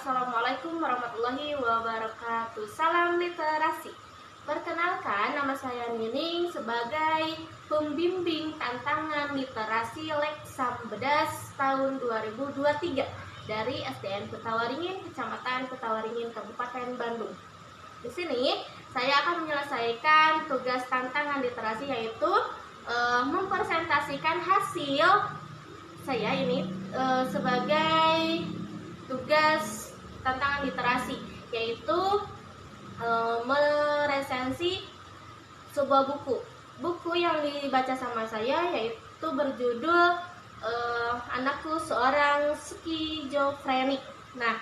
Assalamualaikum warahmatullahi wabarakatuh. Salam literasi. Perkenalkan, nama saya Nining sebagai pembimbing tantangan literasi Leksam Bedas tahun 2023 dari SDN Kutawaringin, Kecamatan Kutawaringin, Kabupaten Bandung. Di sini saya akan menyelesaikan tugas tantangan literasi, yaitu mempresentasikan hasil saya ini sebagai tugas tantangan literasi, yaitu meresensi sebuah buku yang dibaca sama saya, yaitu berjudul Anakku Seorang Skizofrenik. Nah,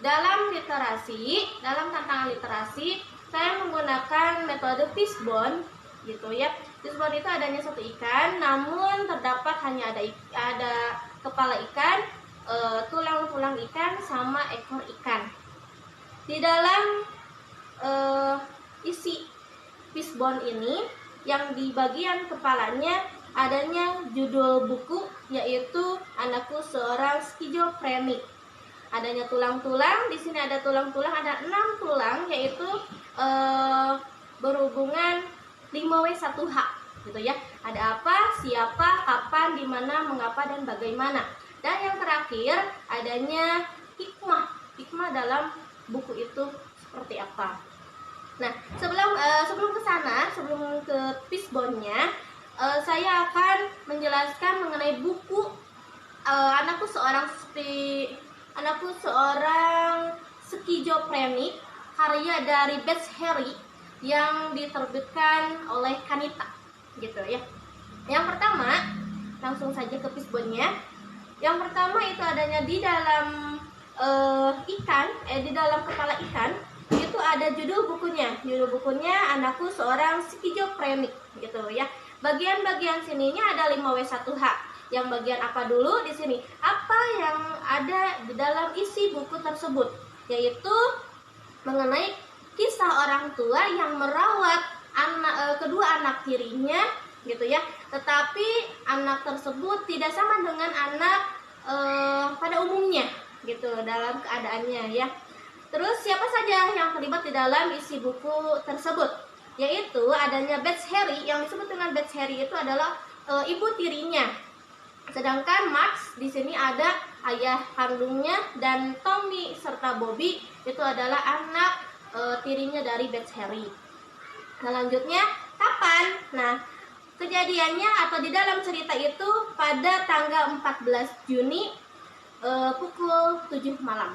dalam tantangan literasi saya menggunakan metode fishbone gitu ya. Fishbone itu adanya satu ikan, namun terdapat hanya ada kepala ikan, tulang-tulang ikan sama ekor ikan. Di dalam isi fishbone ini, yang di bagian kepalanya adanya judul buku, yaitu Anakku Seorang Skizofrenik. Adanya tulang-tulang, di sini ada tulang-tulang, ada 6 tulang, yaitu berhubungan 5W1H gitu ya. Ada apa, siapa, kapan, di mana, mengapa, dan bagaimana. Dan yang terakhir adanya hikmah dalam buku itu seperti apa. Nah, sebelum ke sana, sebelum ke fishbone-nya, saya akan menjelaskan mengenai buku Anakku Seorang Skizofrenik, karya dari Beth Harry yang diterbitkan oleh Kanita gitu ya. Yang pertama, langsung saja ke fishbone-nya. Yang pertama itu adanya di dalam di dalam kepala ikan, itu ada judul bukunya. Judul bukunya Anakku Seorang Skizofrenik gitu ya. Bagian-bagian sininya ada 5W1H. Yang bagian apa dulu di sini? Apa yang ada di dalam isi buku tersebut? Yaitu mengenai kisah orang tua yang merawat kedua anak tirinya gitu ya. Tetapi anak tersebut tidak sama dengan anak pada umumnya gitu dalam keadaannya ya. Terus siapa saja yang terlibat di dalam isi buku tersebut? Yaitu adanya Beth Harry. Yang disebut dengan Beth Harry itu adalah ibu tirinya. Sedangkan Max di sini ada ayah kandungnya, dan Tommy serta Bobby itu adalah anak tirinya dari Beth Harry. Selanjutnya kapan? Nah, kejadiannya atau di dalam cerita itu pada tanggal 14 Juni pukul 7 malam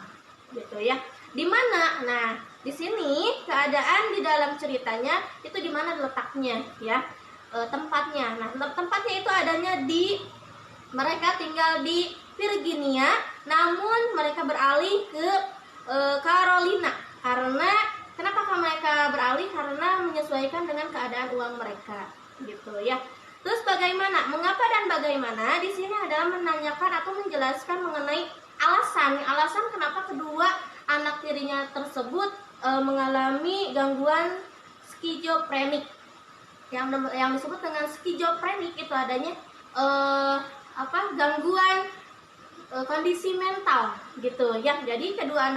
gitu ya. Di mana? Nah, di sini keadaan di dalam ceritanya itu di mana letaknya ya, tempatnya. Nah, tempatnya itu adanya mereka tinggal di Virginia, namun mereka beralih ke Carolina. Kenapa mereka beralih? Karena menyesuaikan dengan keadaan uang mereka gitu ya. Terus bagaimana? Mengapa dan bagaimana? Di sini adalah menanyakan atau menjelaskan mengenai alasan kenapa kedua anak tirinya tersebut mengalami gangguan skizofrenik. Yang disebut dengan skizofrenik itu adanya gangguan kondisi mental gitu ya. Jadi kedua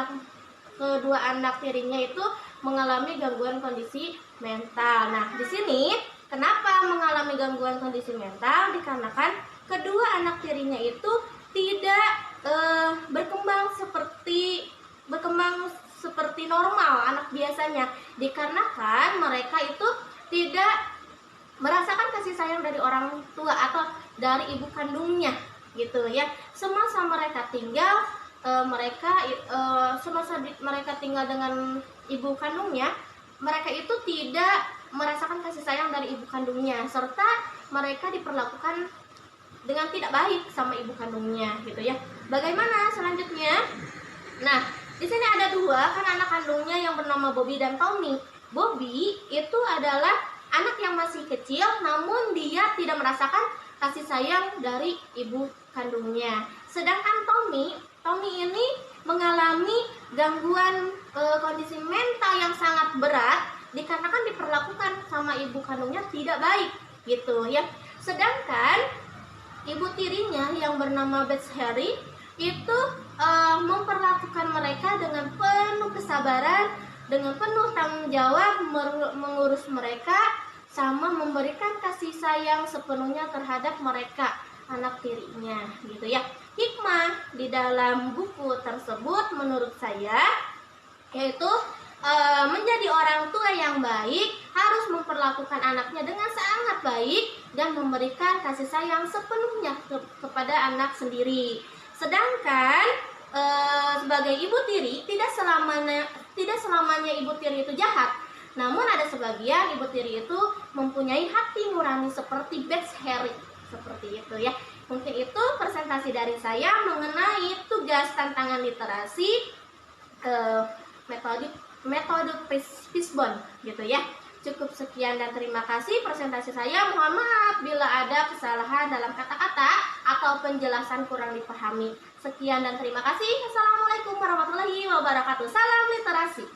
anak tirinya itu mengalami gangguan kondisi mental. Nah, di sini kenapa mengalami gangguan kondisi mental? Dikarenakan kedua anak tirinya itu tidak berkembang seperti normal anak biasanya. Dikarenakan mereka itu tidak merasakan kasih sayang dari orang tua atau dari ibu kandungnya gitu ya. Semasa mereka tinggal mereka tinggal dengan ibu kandungnya, mereka itu tidak merasakan kasih sayang dari ibu kandungnya, serta mereka diperlakukan dengan tidak baik sama ibu kandungnya gitu ya. Bagaimana selanjutnya? Nah, di sini ada dua kan anak kandungnya yang bernama Bobby dan Tommy. Bobby itu adalah anak yang masih kecil, namun dia tidak merasakan kasih sayang dari ibu kandungnya. Sedangkan Tommy ini mengalami gangguan kondisi mental yang sangat berat, dikarenakan diperlakukan sama ibu kandungnya tidak baik gitu ya. Sedangkan ibu tirinya yang bernama Beth Harry itu memperlakukan mereka dengan penuh kesabaran, dengan penuh tanggung jawab mengurus mereka, sama memberikan kasih sayang sepenuhnya terhadap mereka, anak tirinya, gitu ya. Hikmah di dalam buku tersebut menurut saya yaitu menjadi orang tua yang baik harus memperlakukan anaknya dengan sangat baik dan memberikan kasih sayang sepenuhnya kepada anak sendiri. Sedangkan sebagai ibu tiri tidak selamanya ibu tiri itu jahat. Namun ada sebagian ibu tiri itu mempunyai hati nurani seperti Beth Harry, seperti itu ya. Mungkin itu presentasi dari saya mengenai tugas tantangan literasi metode Fishbone gitu ya. Cukup sekian dan terima kasih presentasi saya. Mohon maaf bila ada kesalahan dalam kata-kata atau penjelasan kurang dipahami. Sekian dan terima kasih. Assalamualaikum warahmatullahi wabarakatuh. Salam literasi.